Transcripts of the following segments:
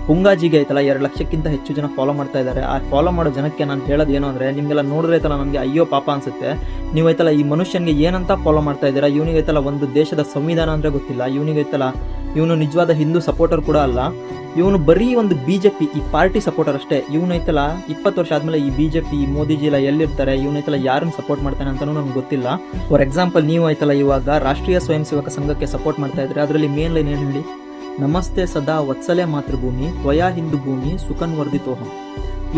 ಪುಂಗಾಜಿಗೆ ಐತಲ್ಲ 2 ಲಕ್ಷಕ್ಕಿಂತ ಹೆಚ್ಚು ಜನ ಫಾಲೋ ಮಾಡ್ತಾ ಇದ್ದಾರೆ. ಆ ಫಾಲೋ ಮಾಡೋ ಜನಕ್ಕೆ ನಾನು ಹೇಳೋದು ಏನು ಅಂದರೆ, ನಿಮಗೆಲ್ಲ ನೋಡಿದ್ರೆ ಐತಲ್ಲ ನನಗೆ ಅಯ್ಯೋ ಪಾಪ ಅನಿಸುತ್ತೆ. ನೀವು ಐತಲ್ಲ ಈ ಮನುಷ್ಯನಿಗೆ ಏನಂತ ಫಾಲೋ ಮಾಡ್ತಾ ಇದ್ದೀರಾ? ಇವನಿಗೈತಲ್ಲ ಒಂದು ದೇಶದ ಸಂವಿಧಾನ ಅಂದರೆ ಗೊತ್ತಿಲ್ಲ. ಇವನಿಗೈತಲ್ಲ ಇವನು ನಿಜವಾದ ಹಿಂದೂ ಸಪೋರ್ಟರ್ ಕೂಡ ಅಲ್ಲ. ಇವನು ಬರೀ ಒಂದು BJP ಈ ಪಾರ್ಟಿ ಸಪೋರ್ಟರ್ ಅಷ್ಟೇ. ಇವನೈತಲ್ಲ 20 ವರ್ಷ ಆದಮೇಲೆ ಈ BJP ಈ ಮೋದಿಜಿ ಎಲ್ಲ ಎಲ್ಲಿರ್ತಾರೆ, ಇವನೈತಲ್ಲ ಯಾರನ್ನು ಸಪೋರ್ಟ್ ಮಾಡ್ತಾನೆ ಅಂತಲೂ ನನಗೆ ಗೊತ್ತಿಲ್ಲ. ಫಾರ್ ಎಕ್ಸಾಂಪಲ್ ನೀವು ಐತಲ್ಲ ಇವಾಗ ರಾಷ್ಟ್ರೀಯ ಸ್ವಯಂ ಸೇವಕ ಸಂಘಕ್ಕೆ ಸಪೋರ್ಟ್ ಮಾಡ್ತಾ ಇದ್ರೆ, ಅದರಲ್ಲಿ ಮೇನ್ ಲೈನ್ ಏನು ಹೇಳಿ? ನಮಸ್ತೆ ಸದಾ ವತ್ಸಲೆ ಮಾತೃಭೂಮಿ ತ್ವಯಾ ಹಿಂದೂ ಭೂಮಿ ಸುಖನ್ ವರ್ಧಿತೋಹಂ.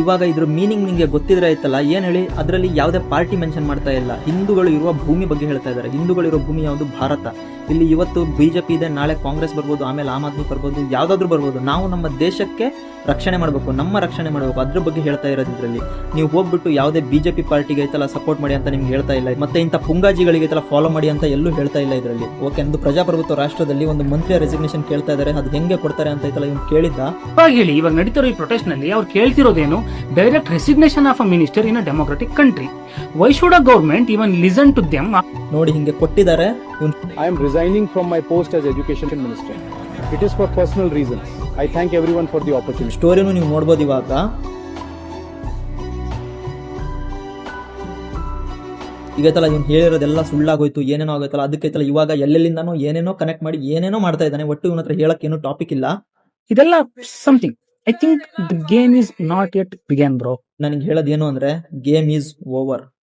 ಇವಾಗ ಇದ್ರ ಮೀನಿಂಗ್ ನಿಮಗೆ ಗೊತ್ತಿದ್ರೆ ಆಯ್ತಲ್ಲ, ಏನು ಹೇಳಿ? ಅದರಲ್ಲಿ ಯಾವುದೇ ಪಾರ್ಟಿ ಮೆನ್ಷನ್ ಮಾಡ್ತಾ ಇಲ್ಲ. ಹಿಂದೂಗಳು ಇರುವ ಭೂಮಿ ಬಗ್ಗೆ ಹೇಳ್ತಾ ಇದ್ದಾರೆ. ಹಿಂದೂಗಳಿರೋ ಭೂಮಿ ಯಾವುದು? ಭಾರತ. ಇಲ್ಲಿ ಇವತ್ತು BJP ಇದೆ, ನಾಳೆ ಕಾಂಗ್ರೆಸ್ ಬರ್ಬೋದು, ಆಮೇಲೆ ಆಮ್ ಆದ್ಮಿ ಬರ್ಬೋದು, ಯಾವುದಾದ್ರೂ ಬರ್ಬೋದು. ನಾವು ನಮ್ಮ ದೇಶಕ್ಕೆ ರಕ್ಷಣೆ ಮಾಡಬೇಕು, ನಮ್ಮ ರಕ್ಷಣೆ ಮಾಡಬೇಕು, ಅದ್ರ ಬಗ್ಗೆ ಹೇಳ್ತಾ ಇರೋದು ಇದರಲ್ಲಿ. ನೀವು ಹೋಗ್ಬಿಟ್ಟು ಯಾವುದೇ BJP ಪಾರ್ಟಿಗೆ ಐತಲ್ಲ ಸಪೋರ್ಟ್ ಮಾಡಿ ಅಂತ ನಿಮ್ಗೆ ಹೇಳ್ತಾ ಇಲ್ಲ. ಮತ್ತೆ ಇಂಥ ಪುಂಗಾಜಿಗಳಿಗೆ ಐತಲ್ಲ ಫಾಲೋ ಮಾಡಿ ಅಂತ ಎಲ್ಲೂ ಹೇಳ್ತಾ ಇಲ್ಲ ಇದರಲ್ಲಿ. ಓಕೆ, ಒಂದು ಪ್ರಜಾಪ್ರಭುತ್ವ ರಾಷ್ಟ್ರದಲ್ಲಿ ಒಂದು ಮಂತ್ರಿಯ ರೆಸಿಗ್ನೇಷನ್ ಕೇಳ್ತಾ ಇದ್ದಾರೆ. ಅದು ಹೆಂಗೆ ಕೊಡ್ತಾರೆ ಅಂತ ಐತಲ್ಲ ಇವ್ನು ಕೇಳಿದ್ದ. ಹೇಳಿ, ಇವಾಗ ನಡೀತಿರೋ ಈ ಪ್ರೊಟೆಸ್ಟ್ ನಲ್ಲಿ ಅವ್ರು ಕೇಳ್ತಿರೋದೇನು? Direct resignation of a minister in a democratic country. Why should a government even listen to them? ನೋಡಿ ಹಿಂಗೆ ಕೊಟ್ಟಿದ್ದಾರೆ. I am resigning from my post as education minister. It is for personal reasons. I thank everyone for the opportunity. ಸ್ಟೋರಿನೂ ನೀವು ನೋಡ್ಬೋದು. ಇವಾಗ ಈಗೈತಲ್ಲ ಇವ್ನು ಹೇಳಿರೋದೆಲ್ಲ ಸುಳ್ಳಾಗೋಯ್ತು, ಏನೇನೋ ಆಗೋಯ್ತಲ್ಲ. ಅದಕ್ಕೈತಲ್ಲ ಇವಾಗ ಎಲ್ಲೆಲ್ಲಿಂದಾನೋ ಏನೇನೋ ಕನೆಕ್ಟ್ ಮಾಡಿ ಏನೇನೋ ಮಾಡ್ತಾ ಇದ್ದಾನೆ. ಒಟ್ಟು ಇವನ ಹತ್ರ ಹೇಳಕ್ ಏನು ಟಾಪಿಕ್ ಇಲ್ಲ. ಇದೆಲ್ಲ something. I think the game is not yet begun bro. ನನಗೆ ಹೇಳೋದೇನು ಅಂದ್ರೆ, ಗೇಮ್ ಈಸ್ ಓವರ್.